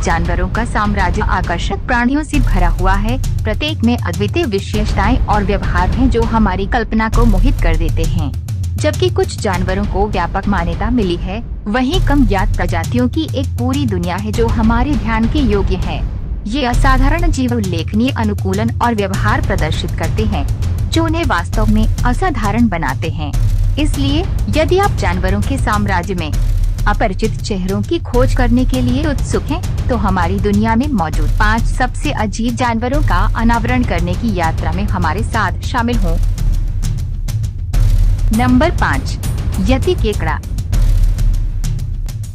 जानवरों का साम्राज्य आकर्षक प्राणियों से भरा हुआ है। प्रत्येक में अद्वितीय विशेषताएं और व्यवहार हैं जो हमारी कल्पना को मोहित कर देते हैं। जबकि कुछ जानवरों को व्यापक मान्यता मिली है, वहीं कम ज्ञात प्रजातियों की एक पूरी दुनिया है जो हमारे ध्यान के योग्य है। ये असाधारण जीव उल्लेखनीय अनुकूलन और व्यवहार प्रदर्शित करते हैं जो उन्हें वास्तव में असाधारण बनाते हैं। इसलिए यदि आप जानवरों के साम्राज्य में अपरिचित चेहरों की खोज करने के लिए उत्सुक हैं, तो हमारी दुनिया में मौजूद 5 सबसे अजीब जानवरों का अनावरण करने की यात्रा में हमारे साथ शामिल हों। नंबर 5, यति केकड़ा।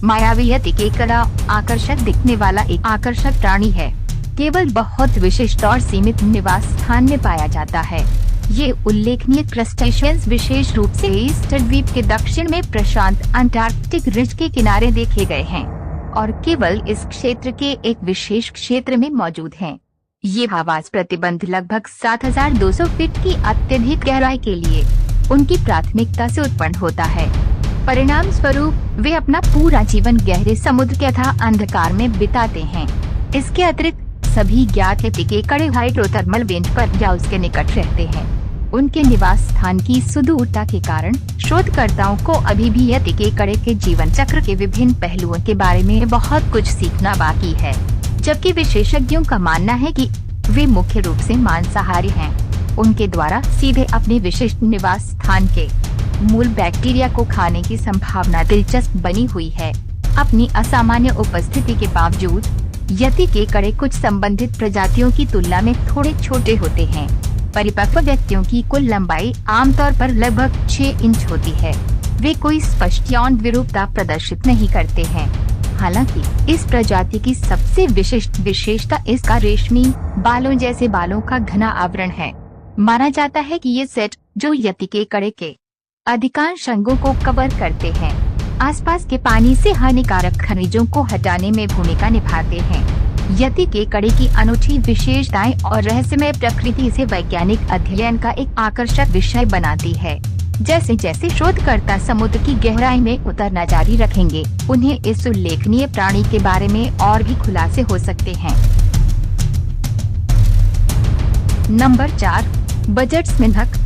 मायावी यति केकड़ा आकर्षक दिखने वाला एक आकर्षक प्राणी है। केवल बहुत विशिष्ट और सीमित निवास स्थान में पाया जाता है। ये उल्लेखनीय क्रस्टेशियंस विशेष रूप से ईस्टर द्वीप के दक्षिण में प्रशांत अंटार्कटिक रिज के किनारे देखे गए हैं और केवल इस क्षेत्र के एक विशेष क्षेत्र में मौजूद हैं। ये आवास प्रतिबंध लगभग 7,200 फीट की अत्यधिक गहराई के लिए उनकी प्राथमिकता से उत्पन्न होता है। परिणाम स्वरूप वे अपना पूरा जीवन गहरे समुद्र के अथाह अंधकार में बिताते हैं। इसके अतिरिक्त सभी ज्ञात यति केकड़े हाइड्रोथर्मल वेंट पर या उसके निकट रहते हैं। उनके निवास स्थान की सुदूरता के कारण शोधकर्ताओं को अभी भी यति केकड़े के जीवन चक्र के विभिन्न पहलुओं के बारे में बहुत कुछ सीखना बाकी है। जबकि विशेषज्ञों का मानना है कि वे मुख्य रूप से मांसाहारी हैं, उनके द्वारा सीधे अपने विशिष्ट निवास स्थान के मूल बैक्टीरिया को खाने की संभावना दिलचस्प बनी हुई है। अपनी असामान्य उपस्थिति के बावजूद यति केकड़े कुछ संबंधित प्रजातियों की तुलना में थोड़े छोटे होते हैं। परिपक्व व्यक्तियों की कुल लंबाई आमतौर पर लगभग 6 इंच होती है। वे कोई स्पष्ट यौन विरूपता प्रदर्शित नहीं करते हैं। हालांकि इस प्रजाति की सबसे विशिष्ट विशेषता इसका रेशमी बालों जैसे बालों का घना आवरण है। माना जाता है कि ये सेट जो यति केकड़े के अधिकांश अंगों को कवर करते हैं, आसपास के पानी से हानिकारक खनिजों को हटाने में भूमिका निभाते हैं। यति केकड़े की अनूठी विशेषताएं और रहस्यमय प्रकृति इसे वैज्ञानिक अध्ययन का एक आकर्षक विषय बनाती है। जैसे जैसे शोधकर्ता समुद्र की गहराई में उतरना जारी रखेंगे, उन्हें इस उल्लेखनीय प्राणी के बारे में और भी खुलासे हो सकते हैं। नंबर 4, बजट मेंढक।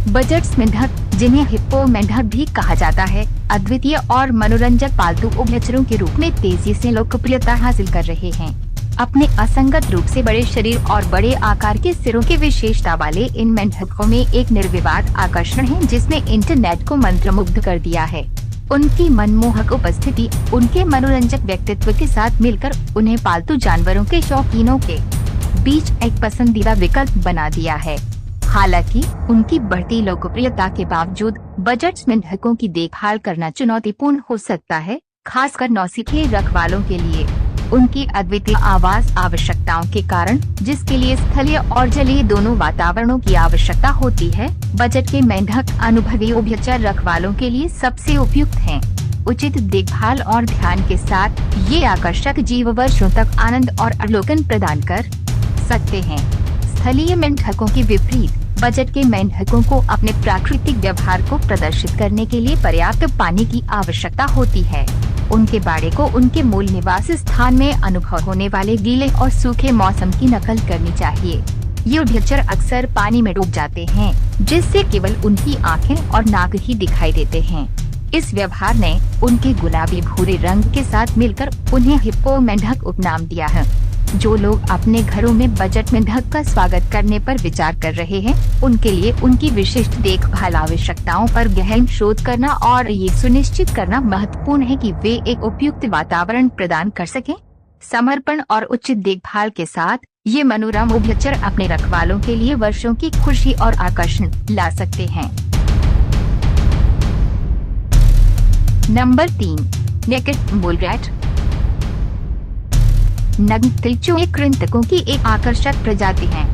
बजट मेंढक, जिन्हें हिप्पो मेंढक भी कहा जाता है, अद्वितीय और मनोरंजक पालतू उभयचरों के रूप में तेजी से लोकप्रियता हासिल कर रहे हैं। अपने असंगत रूप से बड़े शरीर और बड़े आकार के सिरों की विशेषता वाले इन मेंढकों में एक निर्विवाद आकर्षण है जिसने इंटरनेट को मंत्रमुग्ध कर दिया है। उनकी मनमोहक उपस्थिति उनके मनोरंजक व्यक्तित्व के साथ मिलकर उन्हें पालतू जानवरों के शौकीनों के बीच एक पसंदीदा विकल्प बना दिया है। हालांकि उनकी बढ़ती लोकप्रियता के बावजूद बजट मेंढकों की देखभाल करना चुनौतीपूर्ण हो सकता है, खासकर नौसिखिए रखवालों के लिए। उनकी अद्वितीय आवास आवश्यकताओं के कारण, जिसके लिए स्थलीय और जलीय दोनों वातावरणों की आवश्यकता होती है, बजट के मेंढक अनुभवी उभयचर रखवालों के लिए सबसे उपयुक्त हैं। उचित देखभाल और ध्यान के साथ ये आकर्षक जीव वर्षों तक आनंद और अवलोकन प्रदान कर सकते हैं। स्थलीय मेंढकों के विपरीत बजट के मेंढकों को अपने प्राकृतिक व्यवहार को प्रदर्शित करने के लिए पर्याप्त पानी की आवश्यकता होती है। उनके बाड़े को उनके मूल निवास स्थान में अनुभव होने वाले गीले और सूखे मौसम की नकल करनी चाहिए। ये उभयचर अक्सर पानी में डूब जाते हैं, जिससे केवल उनकी आंखें और नाक ही दिखाई देते हैं। इस व्यवहार ने उनके गुलाबी भूरे रंग के साथ मिलकर उन्हें हिप्पो मेंढक उपनाम दिया है। जो लोग अपने घरों में बजट मेंढक का स्वागत करने पर विचार कर रहे हैं, उनके लिए उनकी विशिष्ट देखभाल आवश्यकताओं पर गहन शोध करना और ये सुनिश्चित करना महत्वपूर्ण है कि वे एक उपयुक्त वातावरण प्रदान कर सकें। समर्पण और उचित देखभाल के साथ ये मनोरम उभयचर अपने रखवालों के लिए वर्षों की खुशी और आकर्षण ला सकते हैं। नंबर 3, नेकेड मूल रैट। नग्न तिलचुए कृंतकों की एक आकर्षक प्रजाति है,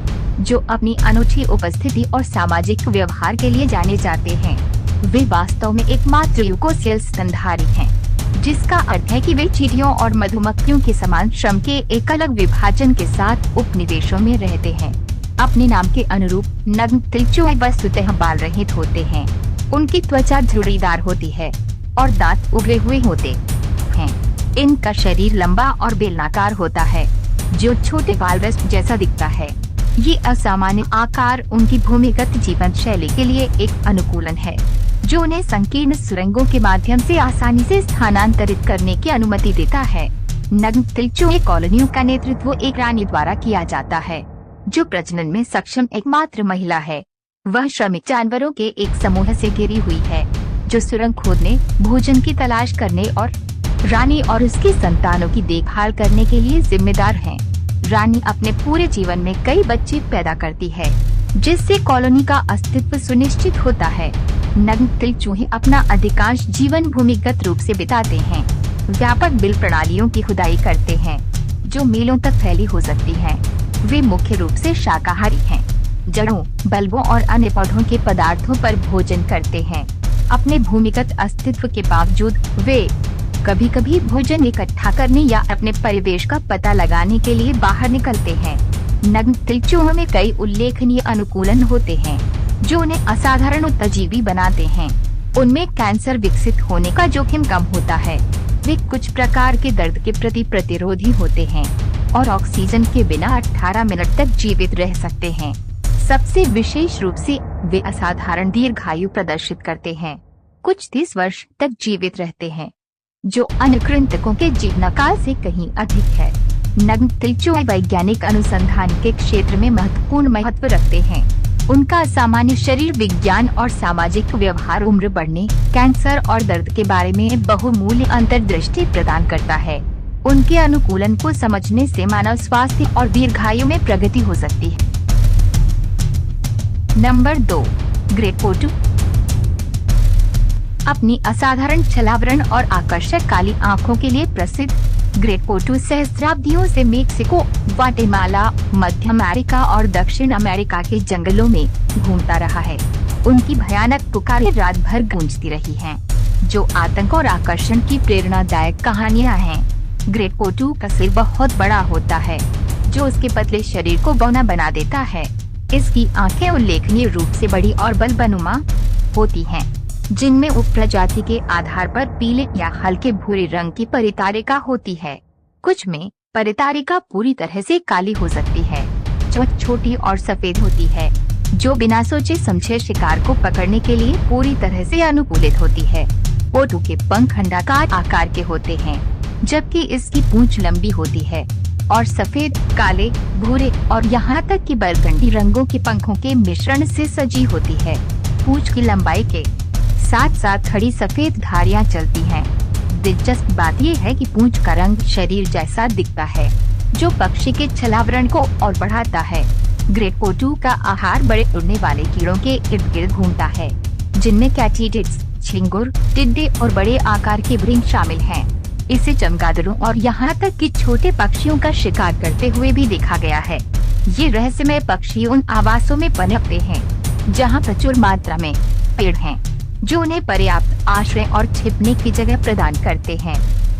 जो अपनी अनूठी उपस्थिति और सामाजिक व्यवहार के लिए जाने जाते हैं। वे वास्तव में एकमात्र यूकोसियल स्तनधारी हैं, जिसका अर्थ है कि वे चींटियों और मधुमक्खियों के समान श्रम के एक अलग विभाजन के साथ उपनिवेशों में रहते हैं। अपने नाम के अनुरूप नग्न तिलचुए वस्तुतः बाल रहित होते हैं। उनकी त्वचा झुर्रीदार होती है और दांत उभरे हुए होते हैं। इनका शरीर लंबा और बेलनाकार होता है, जो छोटे वाल्रस जैसा दिखता है। ये असामान्य आकार उनकी भूमिगत जीवन शैली के लिए एक अनुकूलन है, जो उन्हें संकीर्ण सुरंगों के माध्यम से आसानी से स्थानांतरित करने की अनुमति देता है। नग्न तिलचुए कॉलोनियों का नेतृत्व एक रानी द्वारा किया जाता है, जो प्रजनन में सक्षम एकमात्र महिला है। वह श्रमिक जानवरों के एक समूह से घिरी हुई है, जो सुरंग खोदने, भोजन की तलाश करने और रानी और उसकी संतानों की देखभाल करने के लिए जिम्मेदार हैं। रानी अपने पूरे जीवन में कई बच्चे पैदा करती है, जिससे कॉलोनी का अस्तित्व सुनिश्चित होता है। नग्न तिलचुहे अपना अधिकांश जीवन भूमिगत रूप से बिताते हैं। व्यापक बिल प्रणालियों की खुदाई करते हैं, जो मीलों तक फैली हो सकती हैं। वे मुख्य रूप से शाकाहारी हैं, जड़ों, बल्बों और अन्य पौधों के पदार्थों पर भोजन करते हैं। अपने भूमिगत अस्तित्व के बावजूद वे कभी कभी भोजन इकट्ठा करने या अपने परिवेश का पता लगाने के लिए बाहर निकलते हैं। नग्न तिलचुओं में कई उल्लेखनीय अनुकूलन होते हैं, जो उन्हें असाधारण उत्तरजीवी बनाते हैं। उनमें कैंसर विकसित होने का जोखिम कम होता है। वे कुछ प्रकार के दर्द के प्रति प्रतिरोधी होते हैं और ऑक्सीजन के बिना 18 मिनट तक जीवित रह सकते हैं। सबसे विशेष रूप से वे असाधारण दीर्घायु प्रदर्शित करते हैं, कुछ 30 वर्ष तक जीवित रहते हैं, जो अन्य कृंतकों के जीवनकाल से कहीं अधिक है। नग्न तिलचुए वैज्ञानिक अनुसंधान के क्षेत्र में महत्वपूर्ण महत्व रखते हैं। उनका सामान्य शरीर विज्ञान और सामाजिक व्यवहार उम्र बढ़ने, कैंसर और दर्द के बारे में बहुमूल्य अंतर्दृष्टि प्रदान करता है। उनके अनुकूलन को समझने से मानव स्वास्थ्य और दीर्घायु में प्रगति हो सकती है। Number 2, great potoo. अपनी असाधारण छलावरण और आकर्षक काली आंखों के लिए प्रसिद्ध, ग्रेट पोटू सहस्राब्दियों से मेक्सिको, ग्वाटेमाला, मध्य अमेरिका और दक्षिण अमेरिका के जंगलों में घूमता रहा है। उनकी भयानक पुकारें रात भर गूंजती रही हैं, जो आतंक और आकर्षण की प्रेरणादायक कहानियां हैं। ग्रेट पोटू का सिर बहुत बड़ा होता है, जो उसके पतले शरीर को बौना बना देता है। इसकी आंखें उल्लेखनीय रूप से बड़ी और बल्बनुमा होती हैं, जिनमें उपप्रजाति के आधार पर पीले या हल्के भूरे रंग की परितारिका होती है। कुछ में परितारिका पूरी तरह से काली हो सकती है, चोंच छोटी और सफेद होती है, जो बिना सोचे समझे शिकार को पकड़ने के लिए पूरी तरह से अनुकूलित होती है। पोटू के पंख अंडाकार आकार के होते हैं, जबकि इसकी पूंछ लंबी होती है और सफेद, काले, भूरे और यहाँ तक कि बरगंडी रंगों के पंखों के मिश्रण से सजी होती है। पूंछ की लंबाई के साथ साथ खड़ी सफेद धारियां चलती हैं। दिलचस्प बात यह है कि पूंछ का रंग शरीर जैसा दिखता है, जो पक्षी के छलावरण को और बढ़ाता है। ग्रेट पोटू का आहार बड़े उड़ने वाले कीड़ों के इर्द गिर्द घूमता है, जिनमें कैटिडिड्स, झिंगुर, टिड्डे और बड़े आकार के भृंग शामिल हैं। इसे चमगादड़ों और यहाँ तक कि छोटे पक्षियों का शिकार करते हुए भी देखा गया है। ये रहस्यमय पक्षी उन आवासों में पनपते हैं जहाँ प्रचुर मात्रा में पेड़ हैं, जो उन्हें पर्याप्त आश्रय और छिपने की जगह प्रदान करते हैं।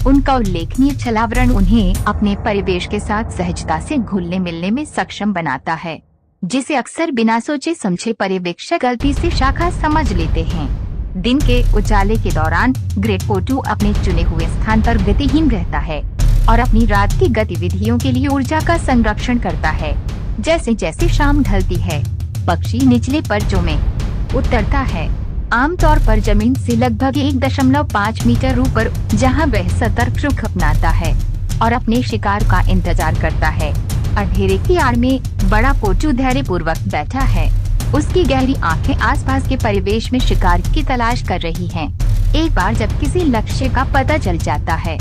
उनका उल्लेखनीय छलावरण उन्हें अपने परिवेश के साथ सहजता से घुलने मिलने में सक्षम बनाता है, जिसे अक्सर बिना सोचे समझे पर्यवेक्षक गलती से शाखा समझ लेते हैं। दिन के उजाले के दौरान ग्रेट पोटू अपने चुने हुए स्थान पर गतिहीन रहता है और अपनी रात की गतिविधियों के लिए ऊर्जा का संरक्षण करता है। जैसे जैसे शाम ढलती है, पक्षी निचले परचों में उतरता है, आमतौर पर जमीन से लगभग 1.5 मीटर ऊपर, जहां वह सतर्क रुख अपनाता है और अपने शिकार का इंतजार करता है। अंधेरे की आड़ में बड़ा पोटू धैर्य पूर्वक बैठा है। उसकी गहरी आंखें आसपास के परिवेश में शिकार की तलाश कर रही हैं। एक बार जब किसी लक्ष्य का पता चल जाता है,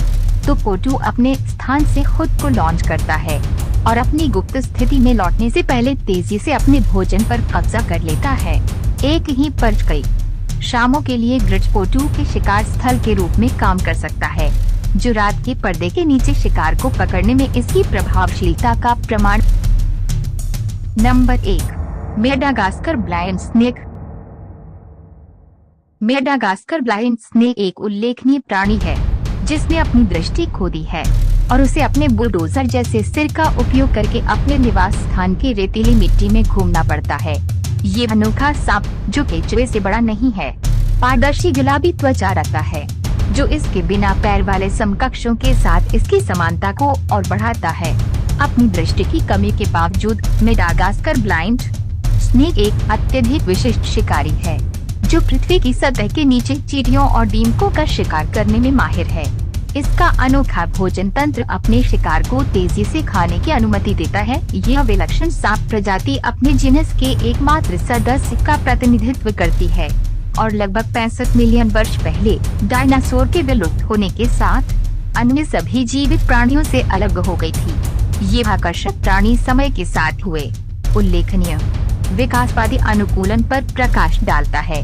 तो पोटू अपने स्थान से खुद को लॉन्च करता है और अपनी गुप्त स्थिति में लौटने से पहले तेजी से अपने भोजन पर कब्जा कर लेता है। एक ही पर कई शामों के लिए ग्रेट पोटू के शिकार स्थल के रूप में काम कर सकता है, जो रात के पर्दे के नीचे शिकार को पकड़ने में इसकी प्रभावशीलता का प्रमाण। Number 1, Madagascar blind snake. Madagascar blind snake एक उल्लेखनीय प्राणी है, जिसने अपनी दृष्टि खो दी है और उसे अपने बुलडोजर जैसे सिर का उपयोग करके अपने निवास स्थान की रेतीली मिट्टी में घूमना पड़ता है। ये अनोखा सांप, जो केंचुए से बड़ा नहीं है, पारदर्शी गुलाबी त्वचा रखता है जो इसके बिना पैर वाले समकक्षों के साथ इसकी समानता को और बढ़ाता है। अपनी दृष्टि की कमी के बावजूद मेडागास्कर ब्लाइंड स्नेक एक अत्यधिक विशिष्ट शिकारी है, जो पृथ्वी की सतह के नीचे चींटियों और डीमकों का शिकार करने में माहिर है। इसका अनोखा भोजन तंत्र अपने शिकार को तेजी से खाने की अनुमति देता है। यह विलक्षण सांप प्रजाति अपने जीनस के एकमात्र सदस्य का प्रतिनिधित्व करती है और लगभग 65 मिलियन वर्ष पहले डायनासोर के विलुप्त होने के साथ अन्य सभी जीवित प्राणियों से अलग हो गई थी। ये आकर्षक प्राणी समय के साथ हुए उल्लेखनीय विकासवादी अनुकूलन पर प्रकाश डालता है।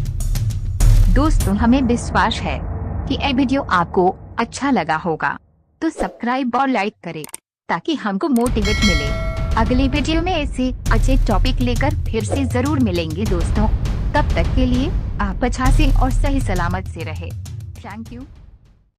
दोस्तों, हमें विश्वास है कि यह वीडियो आपको अच्छा लगा होगा, तो सब्सक्राइब और लाइक करें ताकि हमको मोटिवेट मिले। अगली वीडियो में ऐसे अच्छे टॉपिक लेकर फिर से जरूर मिलेंगे दोस्तों। तब तक के लिए आप अच्छा से और सही सलामत से रहे। Thank you.